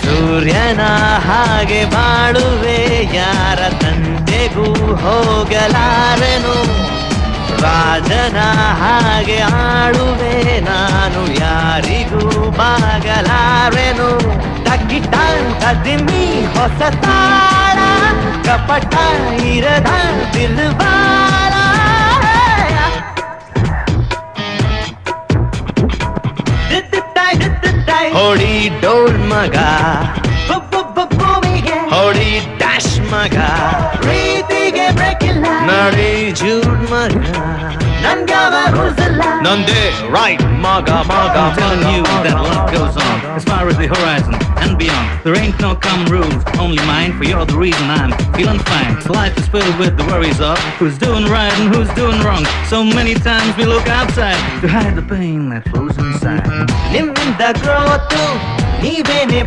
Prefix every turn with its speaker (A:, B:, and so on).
A: ಸೂರ್ಯನ ಹಾಗೆ ಬಾಳುವೆ, ಯಾರ ತಂದೆಗೂ ಹೋಗಲಾರೆನು. ರಾಜನ ಹಾಗೆ ಆಡುವೆ, ನಾನು ಯಾರಿಗೂ ಬಾಗಲಾರೆನು. ತಗ್ಗಿಟ್ಟ ದಿಮ್ಮಿ ಹೊಸ ತಾಳ, ಕಪಟ ಇರದ ದಿಲ್ವಾಲ. ಹೊಡಿ ಡೋಲ್ ಮಗ, ಹೊಡಿ ಡ್ಯಾಶ್ ಮಗ, ಪ್ರೀತಿಗೆ ಬ್ರೇಕ್ ಇಲ್ಲ, ನಡಿ ಜೂಡ್ ಮಗ, ನನ್ಗ್ಯಾವ ರೂಲ್ಸ್ ಇಲ್ಲ, ನಂದೇ ರೈಟ್ ಮಗ ಮಗ.
B: I'm telling you that love goes on as far as the horizon and beyond. There ain't no common rules, only mine, for you're the reason I'm feeling fine. So life is filled with the worries of who's doing right and who's doing wrong. So many times we look outside to hide the pain that flows inside.
A: ನಿಮ್ಮಿಂದ growth ನೀವೇನೆ